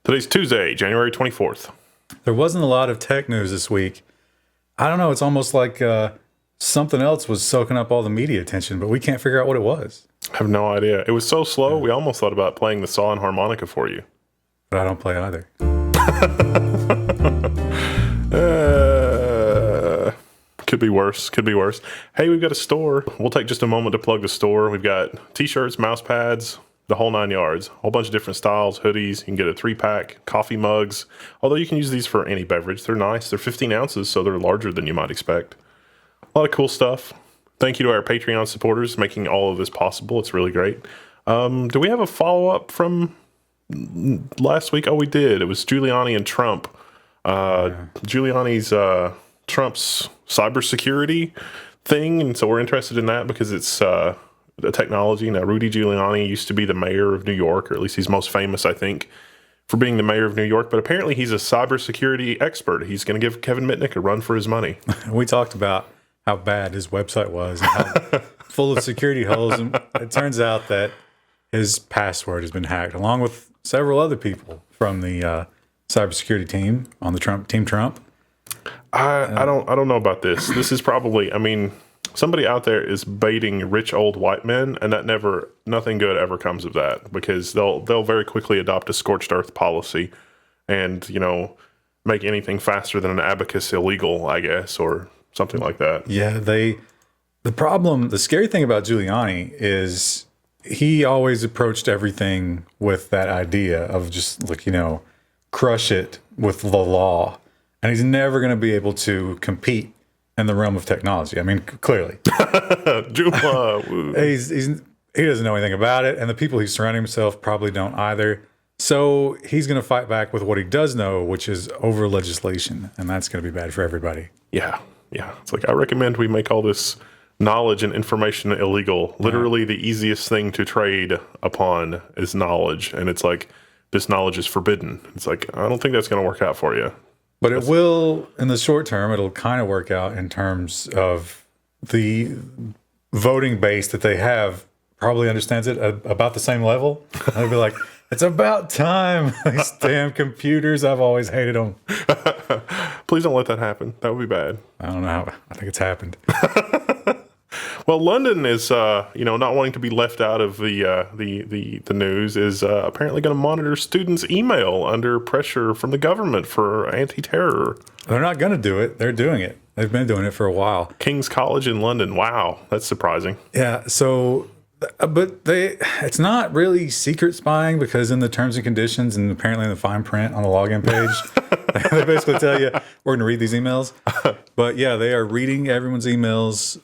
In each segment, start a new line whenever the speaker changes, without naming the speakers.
Today's Tuesday, January 24th.
There wasn't a lot of tech news this week. I don't know. It's almost like something else was soaking up all the media attention, but we can't figure out what it was.
I have no idea. It was so slow, we almost thought about playing the saw and harmonica for you.
But I don't play either.
Could be worse. Could be worse. Hey, we've got a store. We'll take just a moment to plug the store. We've got t-shirts, mouse pads, the whole 9 yards. A whole bunch of different styles, hoodies. You can get a 3-pack, coffee mugs. Although you can use these for any beverage. They're nice. They're 15 ounces, so they're larger than you might expect. A lot of cool stuff. Thank you to our Patreon supporters making all of this possible. It's really great. Do we have a follow-up from last week? Oh, we did. It was Giuliani and Trump. Giuliani's Trump's cybersecurity thing, and so we're interested in that because it's the technology. Now, Rudy Giuliani used to be the mayor of New York, or at least he's most famous, I think, for being the mayor of New York, but apparently he's a cybersecurity expert. He's going to give Kevin Mitnick a run for his money.
We talked about how bad his website was and how full of security holes, and it turns out that his password has been hacked, along with several other people from the cybersecurity team on the Team Trump.
I don't know about this. This is probably, I mean, somebody out there is baiting rich old white men, and nothing good ever comes of that, because they'll very quickly adopt a scorched earth policy and, make anything faster than an abacus illegal, I guess, or something like that.
Yeah, the scary thing about Giuliani is he always approached everything with that idea of just crush it with the law. And he's never going to be able to compete in the realm of technology. I mean, clearly. He doesn't know anything about it, and the people he's surrounding himself probably don't either. So he's going to fight back with what he does know, which is over legislation, and that's going to be bad for everybody.
Yeah. It's like, I recommend we make all this knowledge and information illegal. Literally, the easiest thing to trade upon is knowledge, and it's like, this knowledge is forbidden. It's like, I don't think that's going to work out for you.
But it will, in the short term, it'll kind of work out in terms of the voting base that they have probably understands it about the same level. They'll be like, it's about time. These damn computers, I've always hated them.
Please don't let that happen. That would be bad.
I don't know how. I think it's happened.
Well, London is, not wanting to be left out of the news, is apparently going to monitor students' email under pressure from the government for anti-terror.
They're not going to do it. They're doing it. They've been doing it for a while.
King's College in London. Wow, that's surprising.
Yeah. So, but it's not really secret spying, because in the terms and conditions and apparently in the fine print on the login page, they basically tell you, we're going to read these emails. But yeah, they are reading everyone's emails,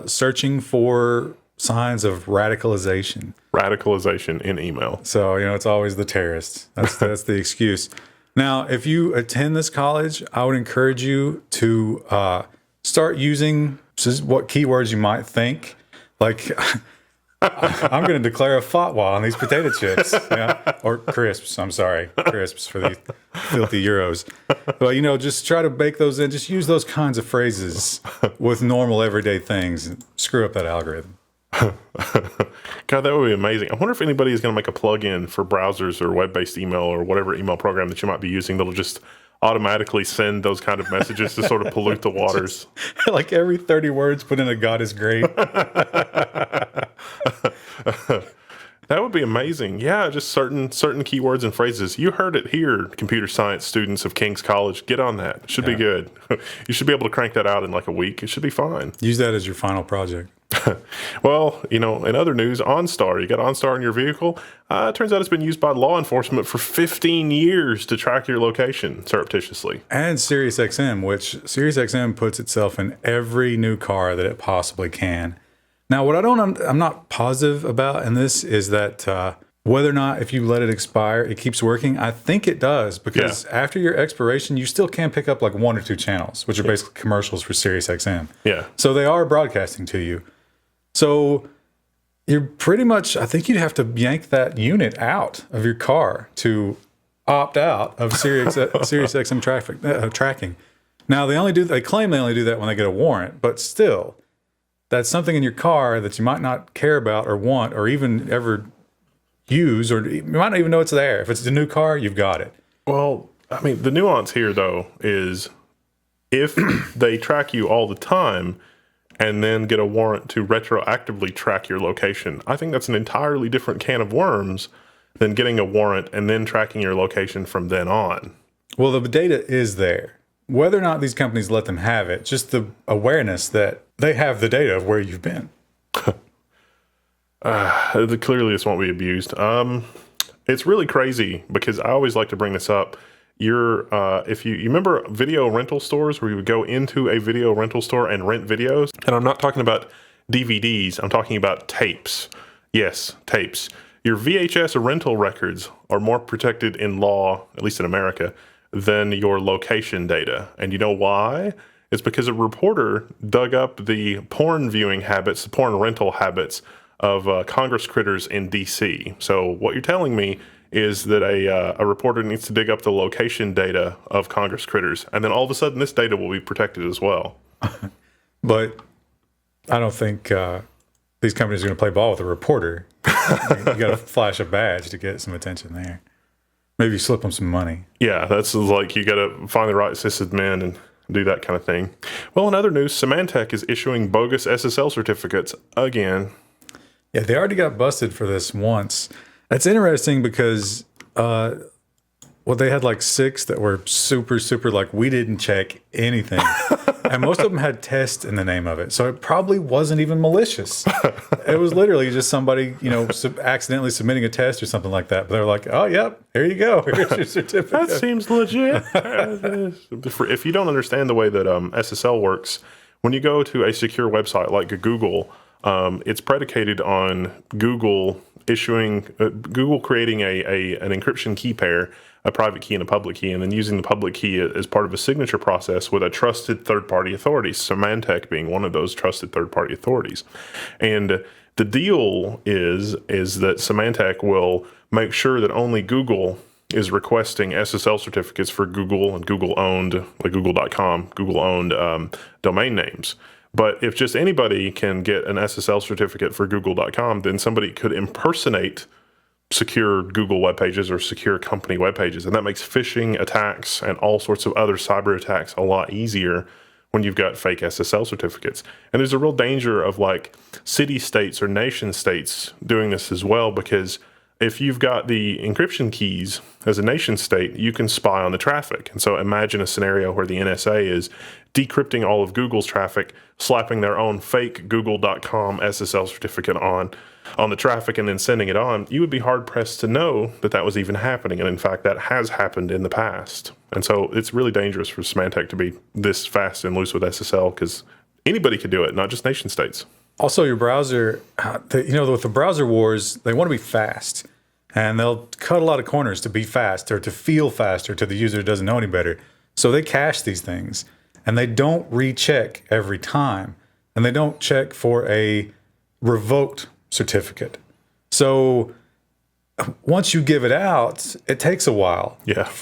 searching for signs of radicalization.
Radicalization in email.
So, it's always the terrorists. That's the excuse. Now, if you attend this college, I would encourage you to start using what keywords you might think. Like, I'm going to declare a fatwa on these potato chips, or crisps. I'm sorry, crisps for the filthy euros. But just try to bake those in. Just use those kinds of phrases with normal everyday things and screw up that algorithm.
God, that would be amazing. I wonder if anybody is going to make a plug-in for browsers or web-based email or whatever email program that you might be using that'll just automatically send those kind of messages to sort of pollute the waters.
Like every 30 words, put in a God is great.
That would be amazing. Yeah, just certain keywords and phrases. You heard it here, computer science students of King's College. Get on that. It should be good. You should be able to crank that out in like a week. It should be fine.
Use that as your final project.
Well, in other news, OnStar. You got OnStar in your vehicle? It turns out it's been used by law enforcement for 15 years to track your location surreptitiously.
And SiriusXM, which SiriusXM puts itself in every new car that it possibly can. Now, what I'm not positive about in this is that whether or not, if you let it expire, it keeps working. I think it does, because after your expiration, you still can pick up like 1 or 2 channels, which are basically commercials for SiriusXM.
Yeah.
So they are broadcasting to you. So you're pretty much, I think you'd have to yank that unit out of your car to opt out of SiriusXM tracking. Now, they claim they only do that when they get a warrant, but still, that's something in your car that you might not care about or want or even ever use, or you might not even know it's there. If it's a new car, you've got it.
Well, I mean, the nuance here, though, is if they track you all the time and then get a warrant to retroactively track your location, I think that's an entirely different can of worms than getting a warrant and then tracking your location from then on.
Well, the data is there. Whether or not these companies let them have it, just the awareness that they have the data of where you've been.
Clearly, this won't be abused. It's really crazy because I always like to bring this up. If you remember video rental stores where you would go into a video rental store and rent videos, and I'm not talking about DVDs, I'm talking about tapes. Yes, tapes. Your VHS rental records are more protected in law, at least in America, than your location data. And you know why? It's because a reporter dug up the porn viewing habits, the porn rental habits of Congress critters in DC. So what you're telling me is that a reporter needs to dig up the location data of Congress critters, and then all of a sudden this data will be protected as well.
But I don't think these companies are going to play ball with a reporter. You got to flash a badge to get some attention there. Maybe slip them some money.
Yeah, that's like you got to find the right sysadmin and do that kind of thing. Well, in other news, Symantec is issuing bogus SSL certificates again.
Yeah, they already got busted for this once. That's interesting because, they had like 6 that were super, like, we didn't check anything. And most of them had test in the name of it. So it probably wasn't even malicious. It was literally just somebody, accidentally submitting a test or something like that. But they're like, oh, yep, here you go. Here's your certificate.
That seems legit. If you don't understand the way that SSL works, when you go to a secure website like Google, it's predicated on Google creating an encryption key pair, a private key and a public key, and then using the public key as part of a signature process with a trusted third-party authority, Symantec being one of those trusted third-party authorities. And the deal is that Symantec will make sure that only Google is requesting SSL certificates for Google and Google-owned, like Google.com, Google-owned domain names. But if just anybody can get an SSL certificate for Google.com, then somebody could impersonate secure Google web pages or secure company web pages. And that makes phishing attacks and all sorts of other cyber attacks a lot easier when you've got fake SSL certificates. And there's a real danger of like city states or nation states doing this as well, because if you've got the encryption keys as a nation state, you can spy on the traffic. And so imagine a scenario where the NSA is decrypting all of Google's traffic, slapping their own fake Google.com SSL certificate on the traffic, and then sending it on. You would be hard-pressed to know that that was even happening. And in fact, that has happened in the past. And so it's really dangerous for Symantec to be this fast and loose with SSL, because anybody could do it, not just nation states.
Also, your browser, with the browser wars, they want to be fast. And they'll cut a lot of corners to be fast or to feel faster to the user who doesn't know any better. So they cache these things. And they don't recheck every time. And they don't check for a revoked certificate. So once you give it out, it takes a while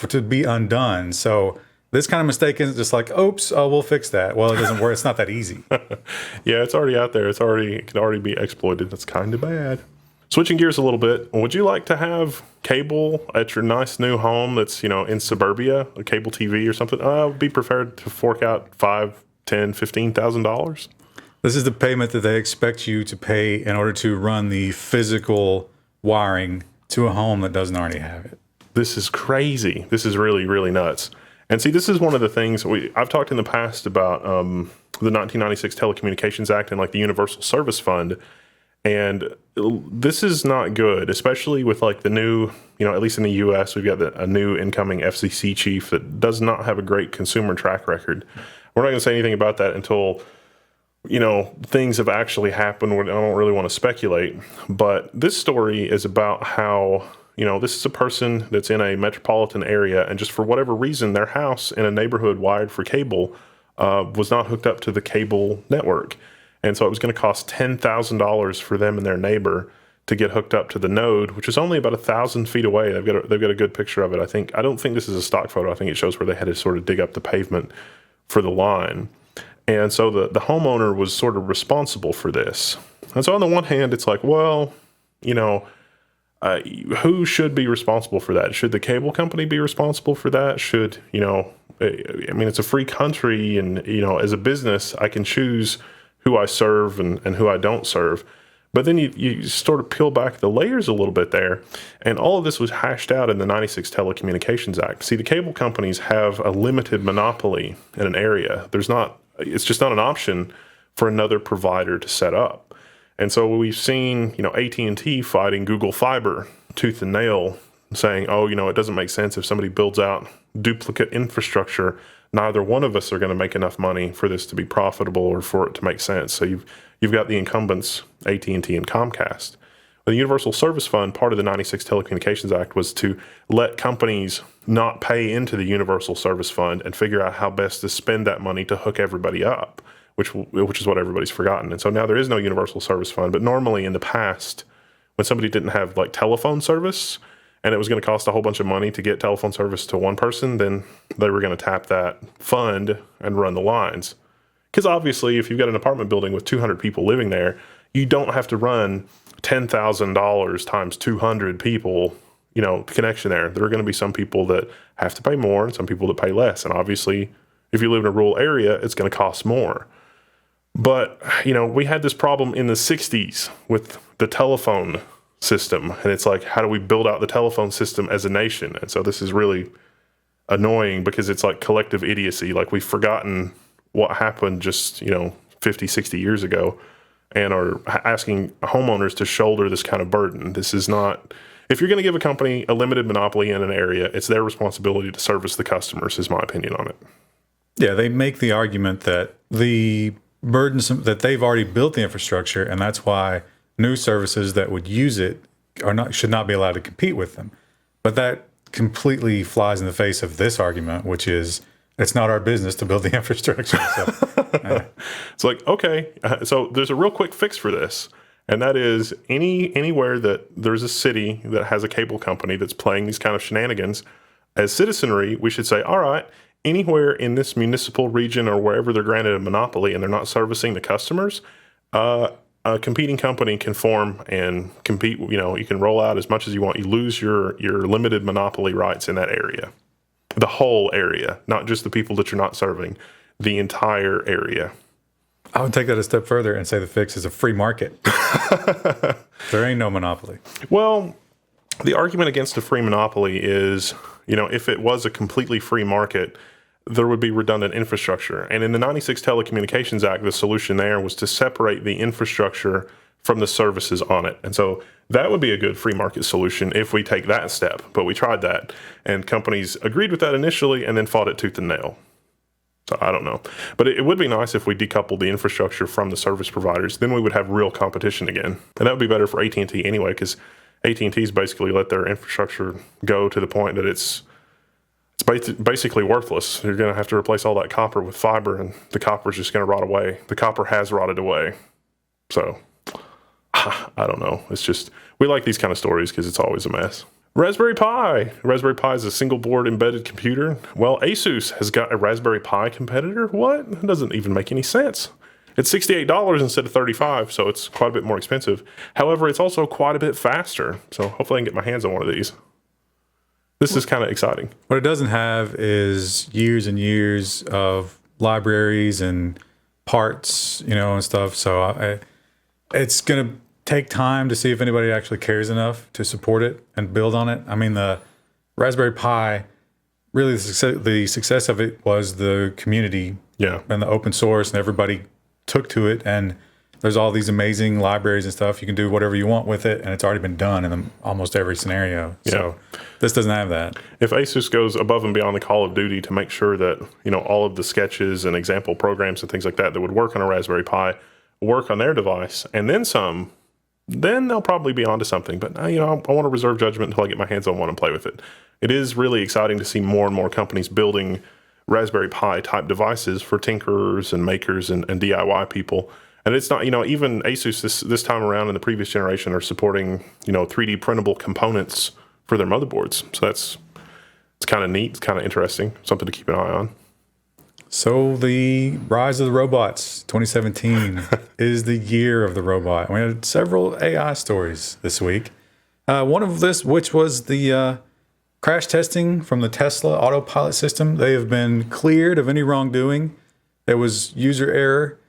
to be undone. So this kind of mistake isn't just like, oops, we'll fix that. Well, it doesn't work. It's not that easy.
Yeah, it's already out there. It can already be exploited. That's kind of bad. Switching gears a little bit, would you like to have cable at your nice new home that's, in suburbia, a cable TV or something? I would be prepared to fork out $5,000, $10,000, $15,000.
This is the payment that they expect you to pay in order to run the physical wiring to a home that doesn't already have it.
This is crazy. This is really, really nuts. And see, this is one of the things I've talked in the past about the 1996 Telecommunications Act and like the Universal Service Fund. And this is not good, especially with like the new, at least in the U.S., we've got a new incoming FCC chief that does not have a great consumer track record. We're not going to say anything about that until, things have actually happened. I don't really want to speculate. But this story is about how, this is a person that's in a metropolitan area, and just for whatever reason, their house in a neighborhood wired for cable was not hooked up to the cable network. And so it was going to cost $10,000 for them and their neighbor to get hooked up to the node, which is only about 1,000 feet away. They've got a good picture of it. I don't think this is a stock photo. I think it shows where they had to sort of dig up the pavement for the line. And so the homeowner was sort of responsible for this. And so on the one hand, it's like, well, who should be responsible for that? Should the cable company be responsible for that? Should, I mean, it's a free country, and, as a business, I can choose who I serve and who I don't serve. But then you sort of peel back the layers a little bit there, and all of this was hashed out in the 96 Telecommunications Act. See, the cable companies have a limited monopoly in an area. It's just not an option for another provider to set up. And so we've seen, AT&T fighting Google Fiber tooth and nail, saying, it doesn't make sense if somebody builds out duplicate infrastructure. Neither one of us are going to make enough money for this to be profitable or for it to make sense. So you've got the incumbents, AT&T and Comcast. The Universal Service Fund, part of the 96 Telecommunications Act, was to let companies not pay into the Universal Service Fund and figure out how best to spend that money to hook everybody up, which is what everybody's forgotten. And so now there is no Universal Service Fund. But normally in the past, when somebody didn't have like telephone service, and it was going to cost a whole bunch of money to get telephone service to one person, then they were going to tap that fund and run the lines. Because obviously, if you've got an apartment building with 200 people living there, you don't have to run $10,000 times 200 people, connection there. There are going to be some people that have to pay more and some people that pay less. And obviously, if you live in a rural area, it's going to cost more. But, we had this problem in the 60s with the telephone system, and it's like, how do we build out the telephone system as a nation? And so this is really annoying because it's like collective idiocy. Like, we've forgotten what happened just 50, 60 years ago, and are asking homeowners to shoulder this kind of burden. This is not, if you're going to give a company a limited monopoly in an area, it's their responsibility to service the customers, is my opinion on it.
Yeah, they make the argument that the burdensome, that they've already built the infrastructure, and that's why new services that would use it should not be allowed to compete with them. But that completely flies in the face of this argument, which is it's not our business to build the infrastructure. So,
It's like, okay, so there's a real quick fix for this, and that is anywhere that there's a city that has a cable company that's playing these kind of shenanigans, as citizenry, we should say, all right, anywhere in this municipal region or wherever they're granted a monopoly and they're not servicing the customers, a competing company can form and compete. You can roll out as much as you want. You lose your limited monopoly rights in that area, the whole area, not just the people that you're not serving, the entire area.
I would take that a step further and say the fix is a free market. There ain't no monopoly.
Well, the argument against a free monopoly is, if it was a completely free market, there would be redundant infrastructure. And in the 96 Telecommunications Act, the solution there was to separate the infrastructure from the services on it. And so that would be a good free market solution if we take that step. But we tried that, and companies agreed with that initially and then fought it tooth and nail. So I don't know. But it would be nice if we decoupled the infrastructure from the service providers. Then we would have real competition again. And that would be better for AT&T anyway, because AT&T's basically let their infrastructure go to the point that it's basically worthless. You're going to have to replace all that copper with fiber, and the copper's just going to rot away. The copper has rotted away. So, I don't know. It's just, we like these kind of stories because it's always a mess. Raspberry Pi. Raspberry Pi is a single board embedded computer. Well, ASUS has got a Raspberry Pi competitor. What? It doesn't even make any sense. It's $68 instead of $35, so it's quite a bit more expensive. However, it's also quite a bit faster. So hopefully I can get my hands on one of these. This is kind of exciting.
What it doesn't have is years and years of libraries and parts, and stuff. So it's going to take time to see if anybody actually cares enough to support it and build on it. I mean, the Raspberry Pi, really the success of it was the community and the open source, and everybody took to it. And there's all these amazing libraries and stuff. You can do whatever you want with it, and it's already been done in almost every scenario. Yeah. So this doesn't have that.
If ASUS goes above and beyond the call of duty to make sure that, all of the sketches and example programs and things like that would work on a Raspberry Pi work on their device, and then some, then they'll probably be onto something. But, I want to reserve judgment until I get my hands on one and play with it. It is really exciting to see more and more companies building Raspberry Pi type devices for tinkerers and makers and DIY people. And it's not, even ASUS this time around in the previous generation are supporting, 3D printable components for their motherboards. So it's kind of neat. It's kind of interesting. Something to keep an eye on.
So the rise of the robots, 2017 is the year of the robot. We had several AI stories this week. One of this, which was the crash testing from the Tesla Autopilot system. They have been cleared of any wrongdoing. There was user error,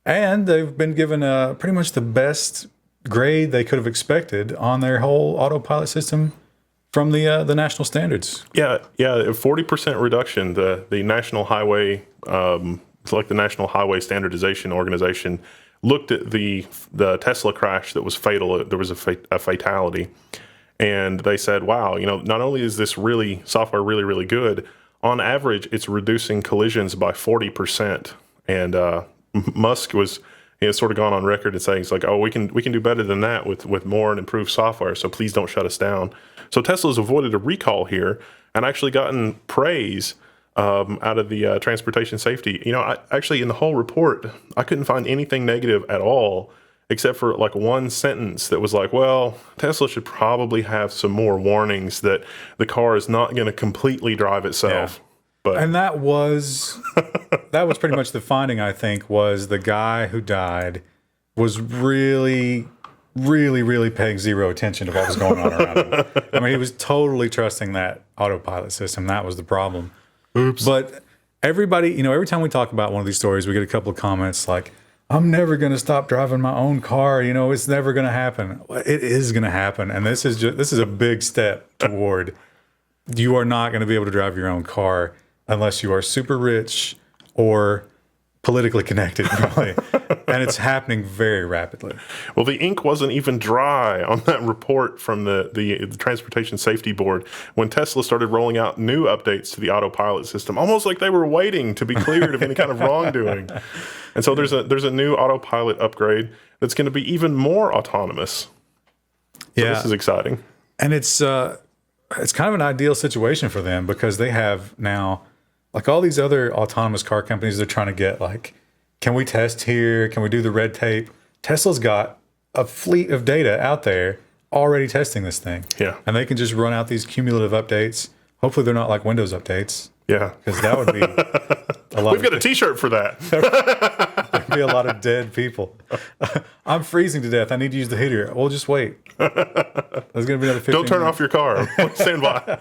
and they've been given pretty much the best grade they could have expected on their whole Autopilot system from the national standards.
Yeah, 40% reduction. The National Highway, it's like the National Highway Standardization Organization, looked at the Tesla crash that was fatal. There was a fatality, and they said, "Wow, not only is this software really good, on average, it's reducing collisions by 40%." And Musk was sort of gone on record and saying, "It's like, oh, we can do better than that with more and improved software. So please don't shut us down." So Tesla's avoided a recall here and actually gotten praise out of the transportation safety. Actually, in the whole report, I couldn't find anything negative at all, except for like one sentence that was like, well, Tesla should probably have some more warnings that the car is not going to completely drive itself. But
And that was pretty much the finding, I think, was the guy who died was really paying zero attention to what was going on around him. I mean, he was totally trusting that Autopilot system. That was the problem.
Oops.
But everybody, every time we talk about one of these stories, we get a couple of comments like, I'm never going to stop driving my own car. It's never going to happen. It is going to happen. And this is a big step toward you are not going to be able to drive your own car unless you are super rich or politically connected, probably. And it's happening very rapidly.
Well, the ink wasn't even dry on that report from the Transportation Safety Board when Tesla started rolling out new updates to the Autopilot system, almost like they were waiting to be cleared of any kind of wrongdoing. And so there's a new Autopilot upgrade that's going to be even more autonomous. So this is exciting.
And it's kind of an ideal situation for them because they have now, like all these other autonomous car companies, they're trying to get like, can we test here? Can we do the red tape? Tesla's got a fleet of data out there already testing this thing.
Yeah.
And they can just run out these cumulative updates. Hopefully they're not like Windows updates.
Yeah.
Because that would be a lot.
We've got a t-shirt for that.
There'd be a lot of dead people. I'm freezing to death. I need to use the heater. Well, just wait. There's going to be another 15
Don't turn off your car. Stand by.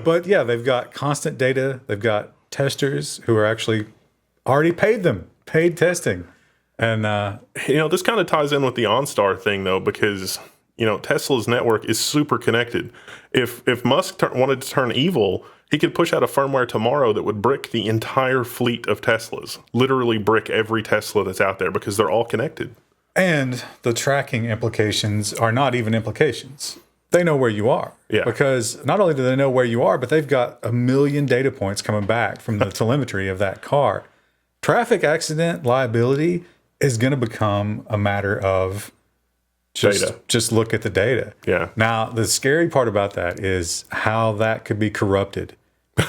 But yeah, they've got constant data. They've got testers who are actually already paid testing. And,
this kind of ties in with the OnStar thing, though, because, Tesla's network is super connected. If Musk wanted to turn evil, he could push out a firmware tomorrow that would brick the entire fleet of Teslas, literally brick every Tesla that's out there because they're all connected.
And the tracking implications are not even implications. They know where you are.
Yeah.
Because not only do they know where you are, but they've got 1 million data points coming back from the telemetry of that car. Traffic accident liability is going to become a matter of just look at the data.
Yeah.
Now, the scary part about that is how that could be corrupted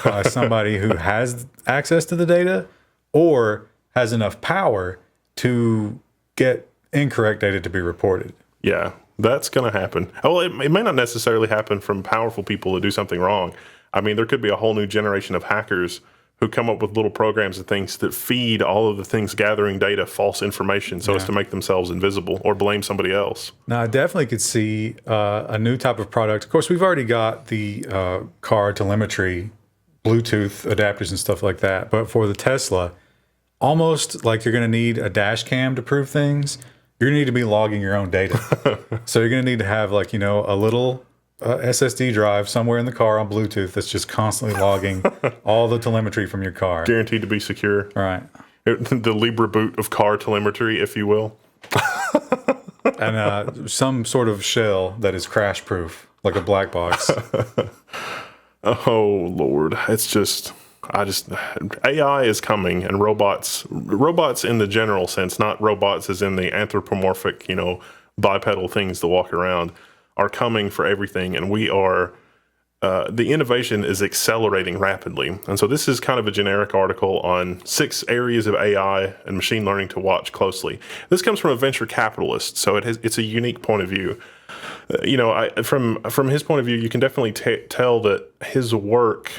by somebody who has access to the data or has enough power to get incorrect data to be reported.
Yeah, that's going to happen. Well, it may not necessarily happen from powerful people to do something wrong. I mean, there could be a whole new generation of hackers who come up with little programs and things that feed all of the things gathering data false information so as to make themselves invisible or blame somebody else.
Now, I definitely could see a new type of product. Of course, we've already got the car telemetry, Bluetooth adapters and stuff like that. But for the Tesla, almost like you're going to need a dash cam to prove things, you're going to need to be logging your own data. So you're going to need to have like, a little SSD drive somewhere in the car on Bluetooth that's just constantly logging all the telemetry from your car.
Guaranteed to be secure.
Right.
The Libra boot of car telemetry, if you will.
And some sort of shell that is crash proof, like a black box.
Oh, Lord. It's just, AI is coming, and robots in the general sense, not robots as in the anthropomorphic, bipedal things that walk around, are coming for everything. And we are, the innovation is accelerating rapidly. And so this is kind of a generic article on 6 areas of AI and machine learning to watch closely. This comes from a venture capitalist, so it's a unique point of view. From his point of view, you can definitely tell that his work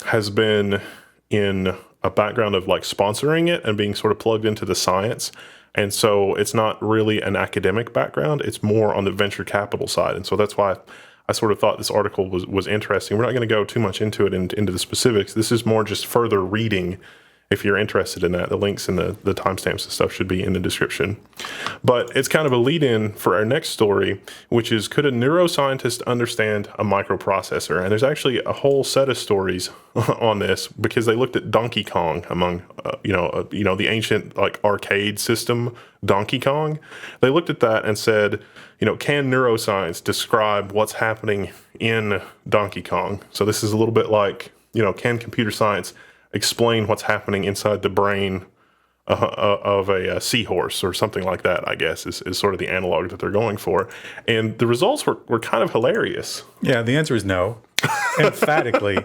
has been in a background of like sponsoring it and being sort of plugged into the science. And so it's not really an academic background. It's more on the venture capital side. And so that's why I sort of thought this article was interesting. We're not going to go too much into it, into the specifics. This is more just further reading. If you're interested in that, the links and the timestamps and stuff should be in the description. But it's kind of a lead-in for our next story, which is, could a neuroscientist understand a microprocessor? And there's actually a whole set of stories on this because they looked at Donkey Kong among, the ancient like arcade system, Donkey Kong. They looked at that and said, can neuroscience describe what's happening in Donkey Kong? So this is a little bit like, can computer science explain what's happening inside the brain of a seahorse or something like that, I guess, is sort of the analog that they're going for. And the results were kind of hilarious.
Yeah, the answer is no. Emphatically,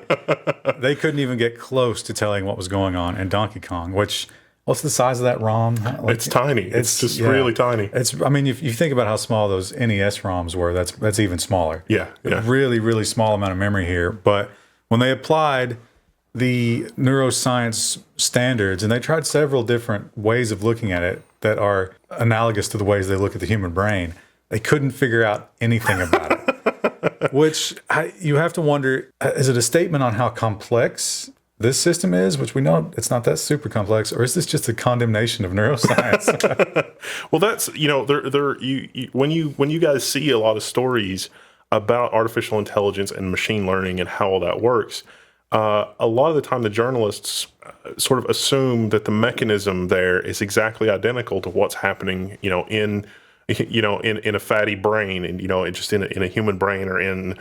they couldn't even get close to telling what was going on in Donkey Kong, what's the size of that ROM?
It's tiny. It's just really tiny.
If you think about how small those NES ROMs were, that's even smaller.
Yeah.
Really, really small amount of memory here. But when they applied the neuroscience standards, and they tried several different ways of looking at it that are analogous to the ways they look at the human brain, they couldn't figure out anything about it. Which you have to wonder, is it a statement on how complex this system is, which we know it's not that super complex, or is this just a condemnation of neuroscience?
Well, that's, when you guys see a lot of stories about artificial intelligence and machine learning and how all that works, a lot of the time the journalists sort of assume that the mechanism there is exactly identical to what's happening, in a fatty brain, and just in a human brain, or in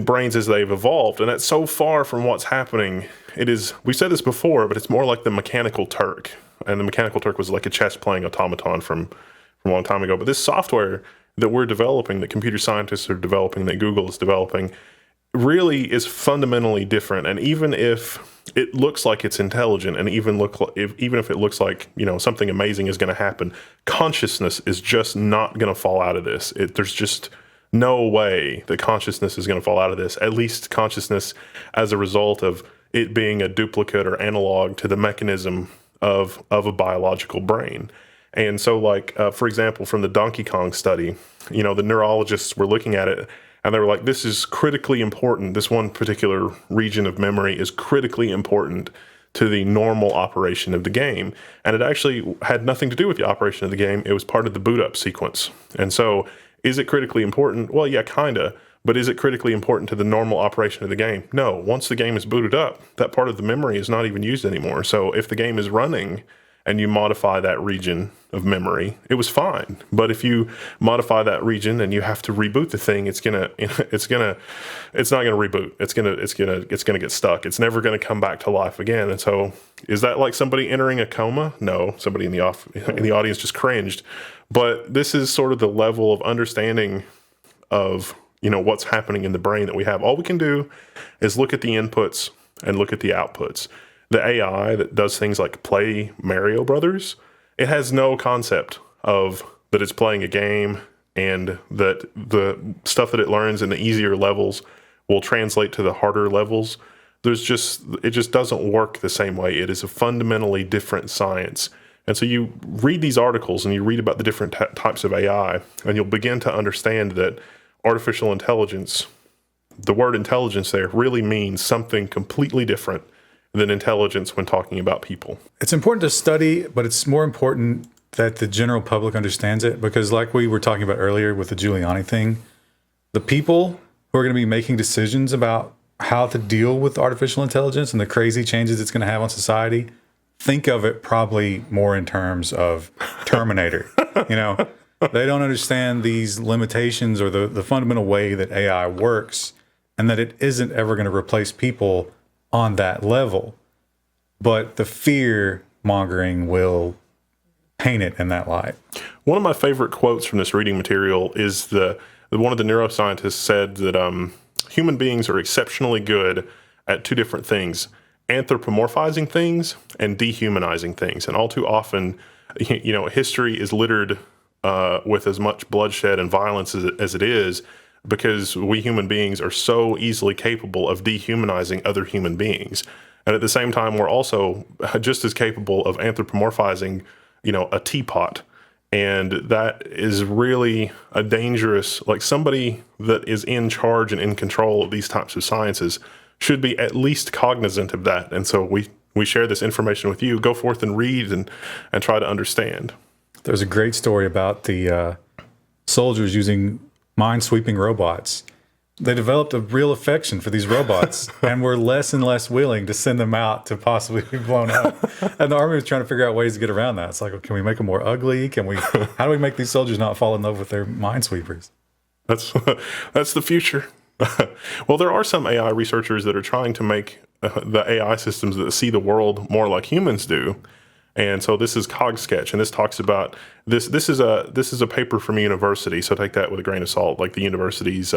brains as they've evolved. And that's so far from what's happening. It is, we said this before, but it's more like the Mechanical Turk. And the Mechanical Turk was like a chess playing automaton from a long time ago. But this software that we're developing, that computer scientists are developing, that Google is developing, really is fundamentally different. And even if it looks like it's intelligent, and even if it looks like something amazing is going to happen, consciousness is just not going to fall out of this. There's just no way that consciousness is going to fall out of this. At least consciousness as a result of it being a duplicate or analog to the mechanism of a biological brain. And so, for example, from the Donkey Kong study, the neurologists were looking at it, and they were like, this is critically important. This one particular region of memory is critically important to the normal operation of the game. And it actually had nothing to do with the operation of the game. It was part of the boot up sequence. And so, is it critically important? Well, yeah, kinda. But is it critically important to the normal operation of the game? No. Once the game is booted up, that part of the memory is not even used anymore. So if the game is running and you modify that region of memory, it was fine. But if you modify that region and you have to reboot the thing, it's not gonna reboot. It's gonna get stuck. It's never gonna come back to life again. And so, is that like somebody entering a coma? No, somebody in the audience just cringed. But this is sort of the level of understanding of what's happening in the brain that we have. All we can do is look at the inputs and look at the outputs. The AI that does things like play Mario Brothers, it has no concept of that it's playing a game, and that the stuff that it learns in the easier levels will translate to the harder levels. It just doesn't work the same way. It is a fundamentally different science. And so you read these articles and you read about the different types of AI, and you'll begin to understand that artificial intelligence, the word intelligence there, really means something completely different than intelligence when talking about people.
It's important to study, but it's more important that the general public understands it, because like we were talking about earlier with the Giuliani thing, the people who are going to be making decisions about how to deal with artificial intelligence and the crazy changes it's going to have on society, think of it probably more in terms of Terminator. They don't understand these limitations or the fundamental way that AI works, and that it isn't ever going to replace people on that level. But the fear mongering will paint it in that light.
One of my favorite quotes from this reading material is one of the neuroscientists said that human beings are exceptionally good at two different things: anthropomorphizing things and dehumanizing things. And all too often, history is littered with as much bloodshed and violence as it is, because we human beings are so easily capable of dehumanizing other human beings. And at the same time, we're also just as capable of anthropomorphizing a teapot. And that is really a dangerous, like somebody that is in charge and in control of these types of sciences should be at least cognizant of that. And so we share this information with you. Go forth and read and try to understand.
There's a great story about the soldiers using mind-sweeping robots. They developed a real affection for these robots and were less and less willing to send them out to possibly be blown up. And the Army was trying to figure out ways to get around that. It's like, can we make them more ugly? How do we make these soldiers not fall in love with their minesweepers?
That's the future. Well, there are some AI researchers that are trying to make the AI systems that see the world more like humans do. And so this is cog-sketch, and this talks about this. This is a paper from a university, so take that with a grain of salt, like the university's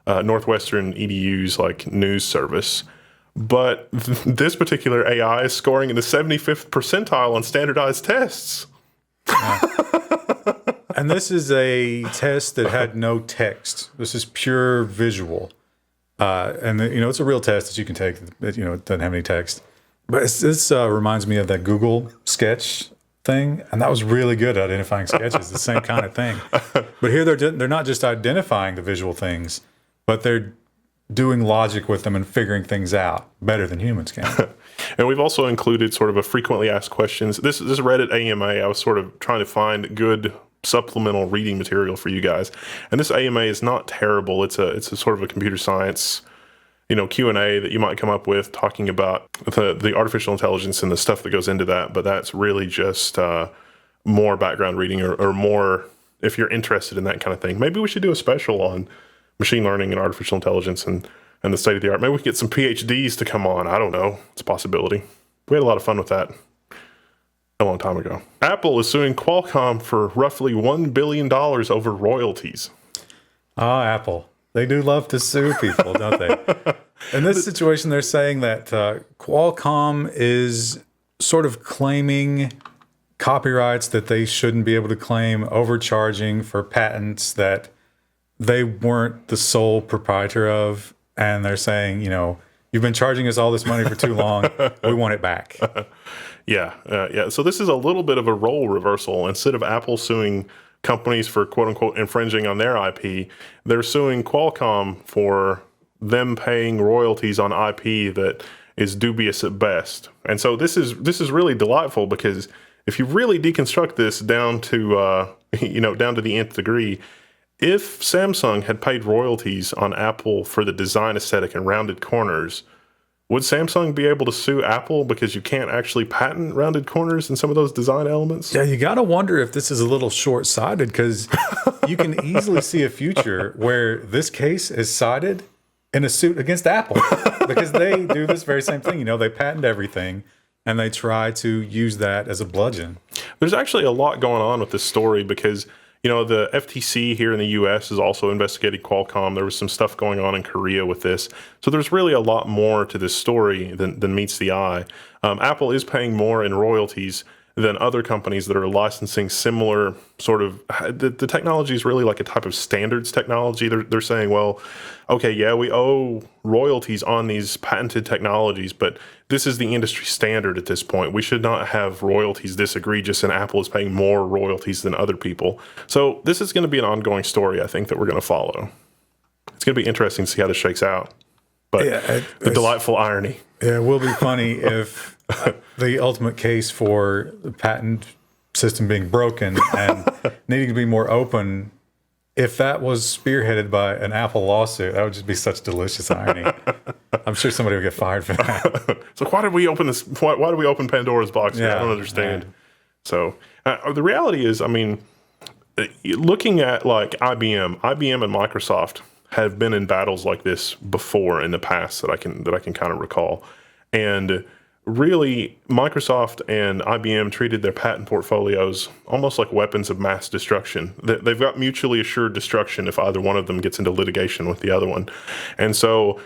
Northwestern EDU's like news service. But this particular AI is scoring in the 75th percentile on standardized tests.
And this is a test that had no text. This is pure visual. And it's a real test that you can take. It doesn't have any text. But this reminds me of that Google sketch thing, and that was really good at identifying sketches. The same kind of thing. But here they're not just identifying the visual things, but they're doing logic with them and figuring things out better than humans can.
And we've also included sort of a frequently asked questions. This Reddit AMA, I was sort of trying to find good supplemental reading material for you guys. And this AMA is not terrible. It's a sort of a computer science Q&A that you might come up with talking about the artificial intelligence and the stuff that goes into that. But that's really just more background reading or more if you're interested in that kind of thing. Maybe we should do a special on machine learning and artificial intelligence and the state of the art. Maybe we could get some PhDs to come on. I don't know. It's a possibility. We had a lot of fun with that a long time ago. Apple is suing Qualcomm for roughly $1 billion over royalties.
Ah, Apple. They do love to sue people, don't they? In this situation, they're saying that Qualcomm is sort of claiming copyrights that they shouldn't be able to claim, overcharging for patents that they weren't the sole proprietor of. And they're saying, you've been charging us all this money for too long. We want it back.
Yeah. So this is a little bit of a role reversal. Instead of Apple suing companies for quote unquote infringing on their IP, they're suing Qualcomm for them paying royalties on IP that is dubious at best. And so this is really delightful because if you really deconstruct this down to the nth degree, if Samsung had paid royalties on Apple for the design aesthetic and rounded corners, would Samsung be able to sue Apple because you can't actually patent rounded corners and some of those design elements?
Yeah, you got to wonder if this is a little short-sighted because you can easily see a future where this case is cited in a suit against Apple because they do this very same thing. They patent everything and they try to use that as a bludgeon.
There's actually a lot going on with this story because the FTC here in the U.S. is also investigating Qualcomm. There was some stuff going on in Korea with this. So there's really a lot more to this story than meets the eye. Apple is paying more in royalties than other companies that are licensing similar sort of, the technology is really like a type of standards technology. They're saying, well, okay, yeah, we owe royalties on these patented technologies, but this is the industry standard at this point. We should not have royalties this egregious, and Apple is paying more royalties than other people. So this is going to be an ongoing story, I think, that we're going to follow. It's going to be interesting to see how this shakes out. But the delightful irony.
Yeah, it will be funny if the ultimate case for the patent system being broken and needing to be more open, if that was spearheaded by an Apple lawsuit, that would just be such delicious irony. I'm sure somebody would get fired for that.
So why did we open this? Why did we open Pandora's box?
Yeah,
I don't understand. Yeah. So the reality is, looking at like IBM and Microsoft have been in battles like this before in the past that I can kind of recall. And really, Microsoft and IBM treated their patent portfolios almost like weapons of mass destruction. They've got mutually assured destruction if either one of them gets into litigation with the other one. And so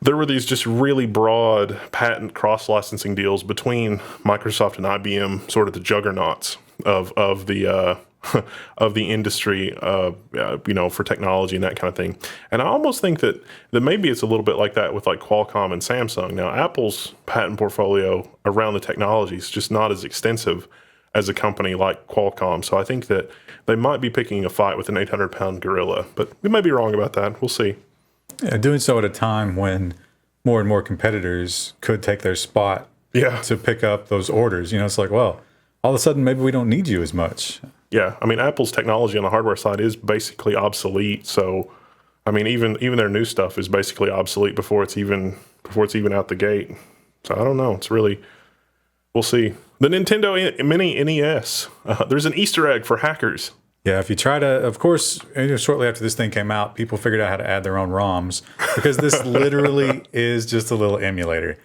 there were these just really broad patent cross-licensing deals between Microsoft and IBM, sort of the juggernauts of the industry, for technology and that kind of thing. And I almost think that maybe it's a little bit like that with like Qualcomm and Samsung. Now, Apple's patent portfolio around the technology is just not as extensive. as a company like Qualcomm. So I think that they might be picking a fight with an 800-pound gorilla, but we may be wrong about that. We'll see.
Yeah, doing so at a time when more and more competitors could take their spot to pick up those orders. It's like, well, all of a sudden, maybe we don't need you as much.
Yeah, I mean, Apple's technology on the hardware side is basically obsolete. So, I mean, even their new stuff is basically obsolete before it's even out the gate. So I don't know. It's really, we'll see. The Nintendo Mini NES. There's an Easter egg for hackers.
Yeah, if you try to, of course, shortly after this thing came out, people figured out how to add their own ROMs because this literally is just a little emulator.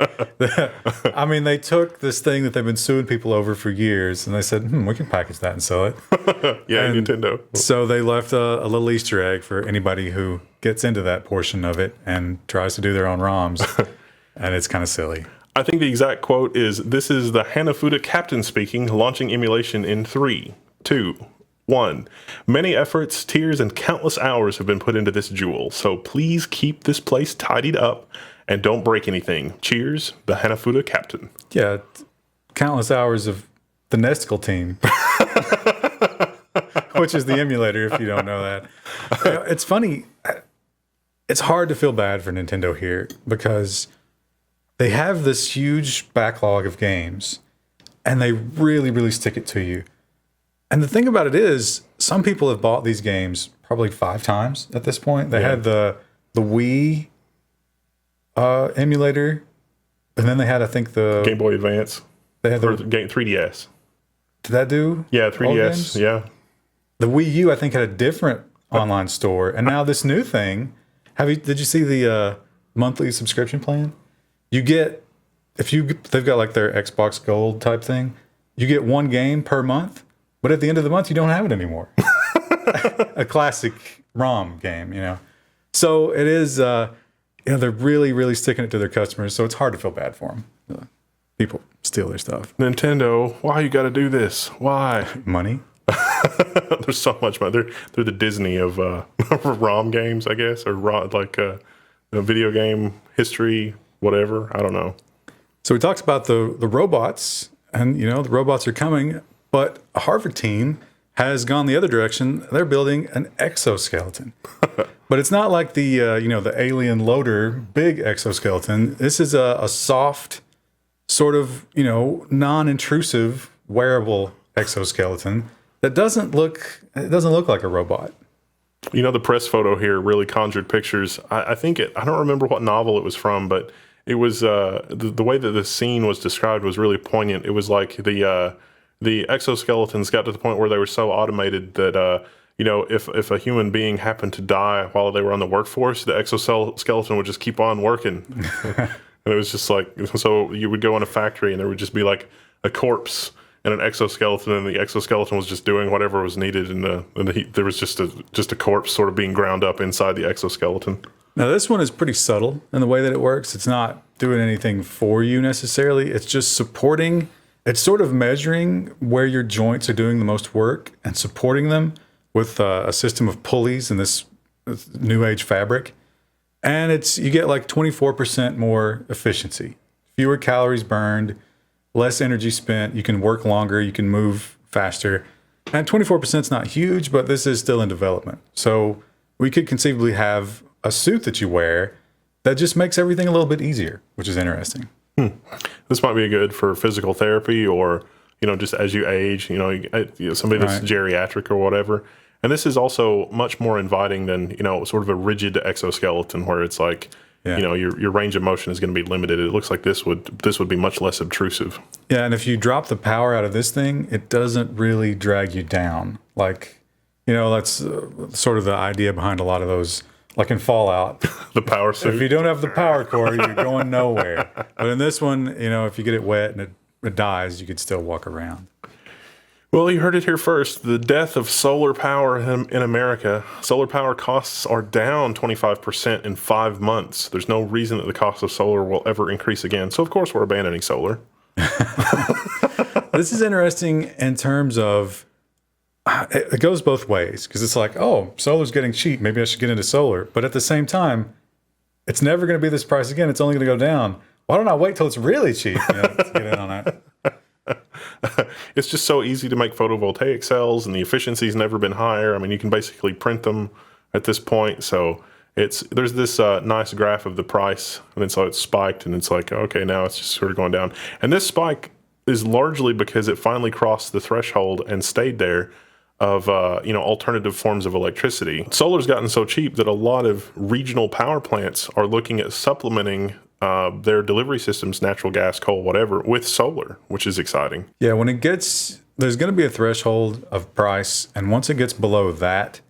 I mean, they took this thing that they've been suing people over for years and they said, we can package that and sell it.
And Nintendo.
So they left a little Easter egg for anybody who gets into that portion of it and tries to do their own ROMs. And it's kind of silly.
I think the exact quote is, "This is the Hanafuda captain speaking, launching emulation in 3, 2, 1. Many efforts, tears, and countless hours have been put into this jewel, so please keep this place tidied up and don't break anything. Cheers, the Hanafuda captain."
Yeah, countless hours of the Nesticle team, which is the emulator, if you don't know that. It's funny. It's hard to feel bad for Nintendo here because they have this huge backlog of games and they really, really stick it to you. And the thing about it is, some people have bought these games probably 5 times at this point. They had the Wii emulator, and then they had, I think, the
Game Boy Advance.
They had
the 3DS.
Did that do?
Yeah, 3DS. Yeah.
The Wii U, I think, had a different online store, and now this new thing. Did you see the monthly subscription plan? You get they've got like their Xbox Gold type thing. You get 1 game per month. But at the end of the month, you don't have it anymore. A classic ROM game, So it is, they're really, really sticking it to their customers. So it's hard to feel bad for them. People steal their stuff.
Nintendo, why you got to do this? Why?
Money?
There's so much money. They're the Disney of ROM games, I guess, or video game history, whatever. I don't know.
So we talked about the robots, and the robots are coming. But a Harvard team has gone the other direction. They're building an exoskeleton. But it's not like the alien loader big exoskeleton. This is a soft, sort of, non-intrusive wearable exoskeleton that doesn't look like a robot.
The press photo here really conjured pictures. I don't remember what novel it was from, but it was the way that the scene was described was really poignant. It was like the exoskeletons got to the point where they were so automated that, if a human being happened to die while they were on the workforce, the exoskeleton would just keep on working. And it was just like, so you would go in a factory and there would just be like a corpse and an exoskeleton, and the exoskeleton was just doing whatever was needed. And there was just a corpse sort of being ground up inside the exoskeleton.
Now, this one is pretty subtle in the way that it works. It's not doing anything for you necessarily. It's just supporting. It's sort of measuring where your joints are doing the most work and supporting them with a system of pulleys in this new age fabric. And you get like 24% more efficiency, fewer calories burned, less energy spent. You can work longer, you can move faster. And 24% is not huge, but this is still in development. So we could conceivably have a suit that you wear that just makes everything a little bit easier, which is interesting.
This might be good for physical therapy or, just as you age, somebody that's geriatric or whatever. And this is also much more inviting than, sort of a rigid exoskeleton where it's like, your range of motion is going to be limited. It looks like this would be much less obtrusive. Yeah,
and if you drop the power out of this thing, it doesn't really drag you down. Like, that's sort of the idea behind a lot of those. Like in Fallout,
the power suit.
If you don't have the power core, you're going nowhere. But in this one, if you get it wet and it dies, you could still walk around.
Well, you heard it here first. The death of solar power in America. Solar power costs are down 25% in 5 months. There's no reason that the cost of solar will ever increase again. So, of course, we're abandoning solar.
This is interesting in terms of it goes both ways because it's like, oh, solar's getting cheap. Maybe I should get into solar. But at the same time, it's never going to be this price again. It's only going to go down. Why don't I wait till it's really cheap to get in on that?
it's just so easy to make photovoltaic cells, and the efficiency's never been higher. I mean, you can basically print them at this point. So there's this nice graph of the price, and then so it's spiked, and it's like, okay, now it's just sort of going down. And this spike is largely because it finally crossed the threshold and stayed there of alternative forms of electricity. Solar's gotten so cheap that a lot of regional power plants are looking at supplementing their delivery systems, natural gas, coal, whatever, with solar, which is exciting.
Yeah, there's going to be a threshold of price, and once it gets below that,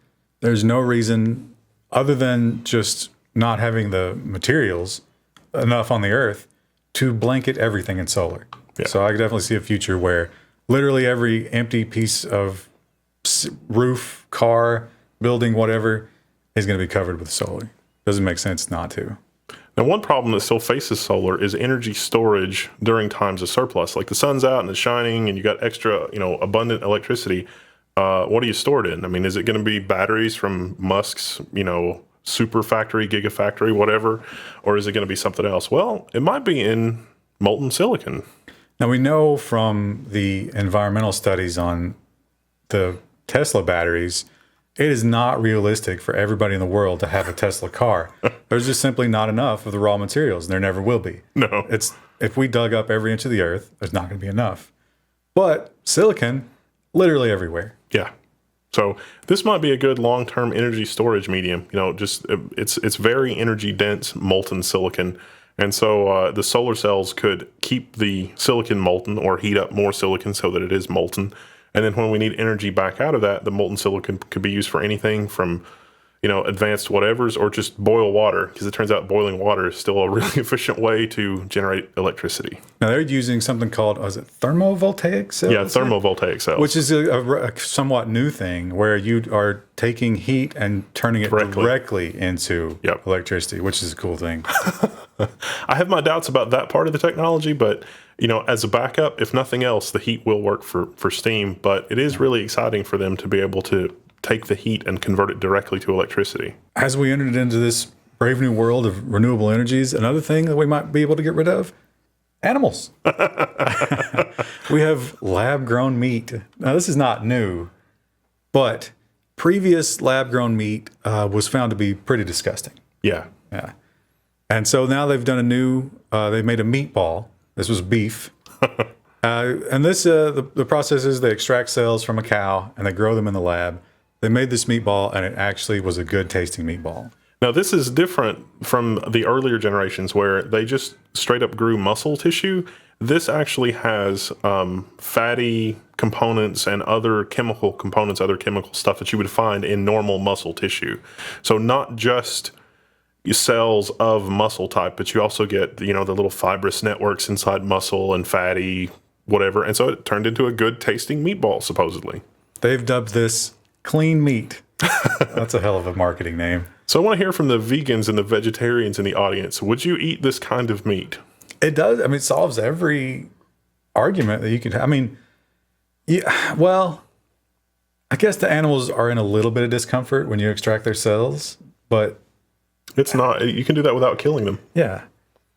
there's no reason other than just not having the materials enough on the earth to blanket everything in solar.
Yeah.
So I could definitely see a future where literally every empty piece of roof, car, building, whatever, is going to be covered with solar. Doesn't make sense not to.
Now, one problem that still faces solar is energy storage during times of surplus. Like the sun's out and it's shining and you got extra, abundant electricity. What do you store it in? I mean, is it going to be batteries from Musk's, super factory, gigafactory, whatever? Or is it going to be something else? Well, it might be in molten silicon.
Now, we know from the environmental studies on the Tesla batteries, it is not realistic for everybody in the world to have a Tesla car. There's just simply not enough of the raw materials, and there never will be.
No.
If we dug up every inch of the earth, there's not going to be enough. But silicon, literally everywhere.
Yeah. So this might be a good long-term energy storage medium. It's very energy dense molten silicon. And so the solar cells could keep the silicon molten or heat up more silicon so that it is molten. And then when we need energy back out of that, the molten silicon could be used for anything from, advanced whatevers or just boil water, because it turns out boiling water is still a really efficient way to generate electricity.
Now they're using something called, thermovoltaic cells?
Yeah, thermovoltaic cells.
Which is a somewhat new thing where you are taking heat and turning it directly into electricity, which is a cool thing.
I have my doubts about that part of the technology, but as a backup, if nothing else, the heat will work for steam. But it is really exciting for them to be able to take the heat and convert it directly to electricity.
As we entered into this brave new world of renewable energies, another thing that we might be able to get rid of, animals. We have lab-grown meat. Now, this is not new, but previous lab-grown meat was found to be pretty disgusting.
Yeah.
Yeah. And so now they've done they made a meatball. This was beef. And this, the process is they extract cells from a cow and they grow them in the lab. They made this meatball and it actually was a good tasting meatball.
Now, this is different from the earlier generations where they just straight up grew muscle tissue. This actually has fatty components and other chemical components, other chemical stuff that you would find in normal muscle tissue. So not just cells of muscle type, but you also get, the little fibrous networks inside muscle and fatty, whatever. And so it turned into a good tasting meatball, supposedly.
They've dubbed this clean meat. That's a hell of a marketing name.
So I want to hear from the vegans and the vegetarians in the audience. Would you eat this kind of meat?
It does. I mean, it solves every argument that you could have. I mean, yeah, well, I guess the animals are in a little bit of discomfort when you extract their cells, but
it's not. You can do that without killing them.
Yeah.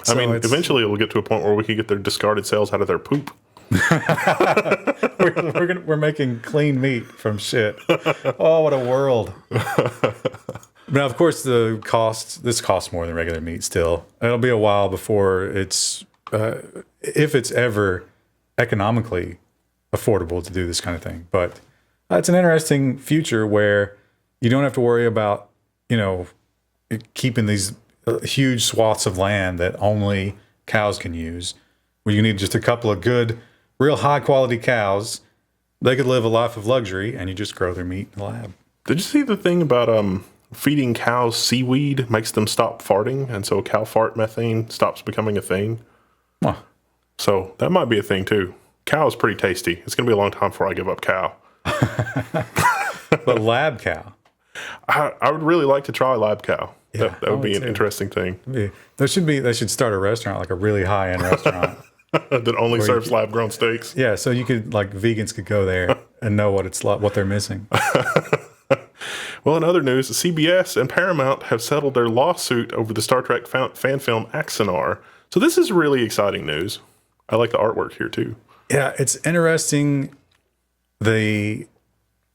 I mean, eventually it will get to a point where we can get their discarded cells out of their poop.
we're making clean meat from shit. Oh, what a world. Now, of course, this costs more than regular meat still. It'll be a while before it's, if it's ever economically affordable to do this kind of thing. But it's an interesting future where you don't have to worry about, keeping these huge swaths of land that only cows can use, where you need just a couple of good, real high quality cows. They could live a life of luxury and you just grow their meat in the lab.
Did you see the thing about feeding cows seaweed makes them stop farting, and so cow fart methane stops becoming a thing?
Huh.
So that might be a thing too. Cow is pretty tasty. It's going to be a long time before I give up cow.
But lab cow.
I would really like to try lab cow.
Yeah,
that would be an interesting thing.
They should start a restaurant, like a really high-end restaurant.
That only serves lab-grown steaks.
Yeah, so you could, vegans could go there and know what it's like, what they're missing.
Well, in other news, CBS and Paramount have settled their lawsuit over the Star Trek fan film Axanar. So this is really exciting news. I like the artwork here too.
Yeah, it's interesting the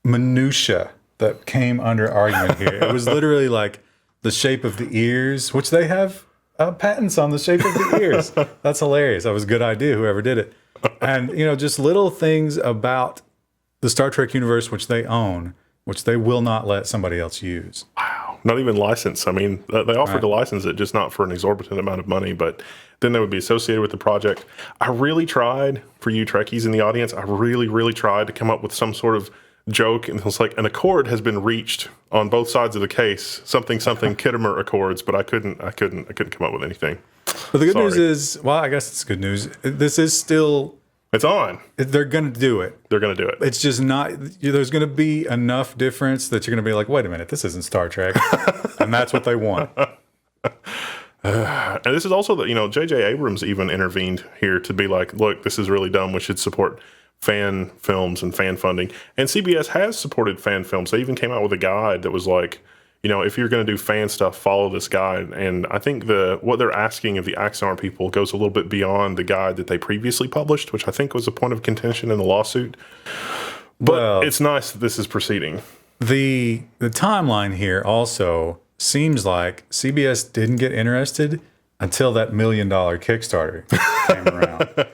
minutia that came under argument here. It was literally like the shape of the ears, which they have patents on the shape of the ears. That's hilarious. That was a good idea, whoever did it. And, just little things about the Star Trek universe, which they own, which they will not let somebody else use.
Wow. Not even license. I mean, they offered to license it, just not for an exorbitant amount of money, but then they would be associated with the project. I really tried, for you Trekkies in the audience, I really, really tried to come up with some sort of joke. And it was like, an accord has been reached on both sides of the case, something Kittimer Accords, but I couldn't come up with anything.
But the good news is, well, I guess it's good news. This is still...
It's on.
They're going to do it.
They're going to do it.
It's just not, there's going to be enough difference that you're going to be like, wait a minute, this isn't Star Trek. And that's what they want.
And this is also that, J.J. Abrams even intervened here to be like, look, this is really dumb. We should support fan films and fan funding. And CBS has supported fan films. They even came out with a guide that was like, if you're going to do fan stuff, follow this guide. And I think what they're asking of the Axonar people goes a little bit beyond the guide that they previously published, which I think was a point of contention in the lawsuit. But it's nice that this is proceeding. The
timeline here also seems like CBS didn't get interested until that $1 million Kickstarter came around.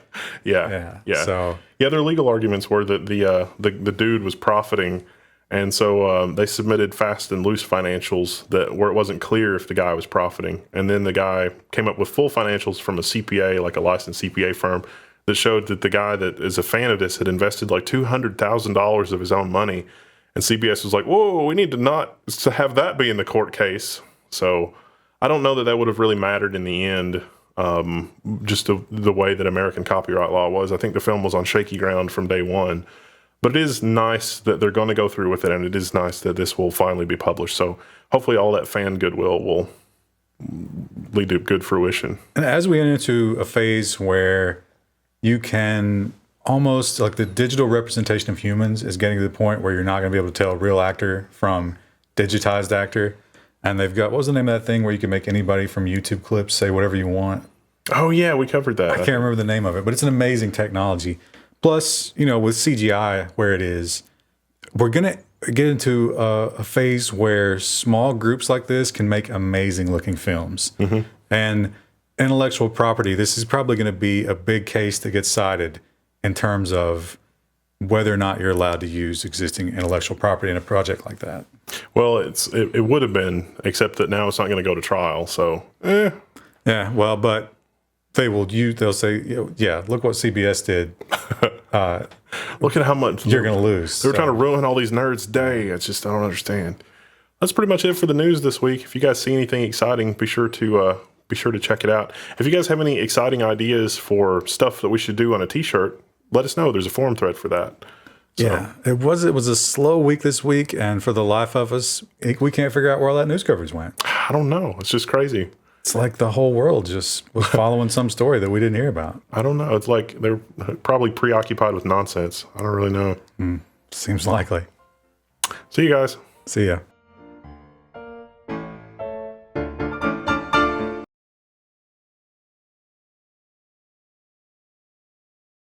Yeah.
So
their legal arguments were that the dude was profiting. And so they submitted fast and loose financials where it wasn't clear if the guy was profiting. And then the guy came up with full financials from a CPA, like a licensed CPA firm, that showed that the guy that is a fan of this had invested like $200,000 of his own money. And CBS was like, whoa, we need to have that be in the court case. So I don't know that would have really mattered in the end, just the way that American copyright law was. I think the film was on shaky ground from day one. But it is nice that they're going to go through with it, and it is nice that this will finally be published. So hopefully all that fan goodwill will lead to good fruition.
And as we enter into a phase where you can almost, like the digital representation of humans is getting to the point where you're not going to be able to tell a real actor from digitized actor. And they've got, what was the name of that thing where you can make anybody from YouTube clips say whatever you want?
Oh, yeah, we covered that.
I can't remember the name of it, but it's an amazing technology. Plus, with CGI where it is, we're going to get into a phase where small groups like this can make amazing looking films. Mm-hmm. And intellectual property, this is probably going to be a big case that gets cited in terms of whether or not you're allowed to use existing intellectual property in a project like that.
Well, it would have been, except that now it's not going to go to trial. So,
Yeah, well, but they'll say, yeah, look what CBS did.
Look at how much
you're going to lose.
They're trying to ruin all these nerds' day. It's just, I don't understand. That's pretty much it for the news this week. If you guys see anything exciting, be sure to check it out. If you guys have any exciting ideas for stuff that we should do on a t-shirt, let us know. There's a forum thread for that. So.
Yeah, it was a slow week this week, and for the life of us, we can't figure out where all that news coverage went.
I don't know. It's just crazy.
It's like the whole world just was following some story that we didn't hear about.
I don't know. It's like they're probably preoccupied with nonsense. I don't really know.
Seems likely.
See you guys.
See ya.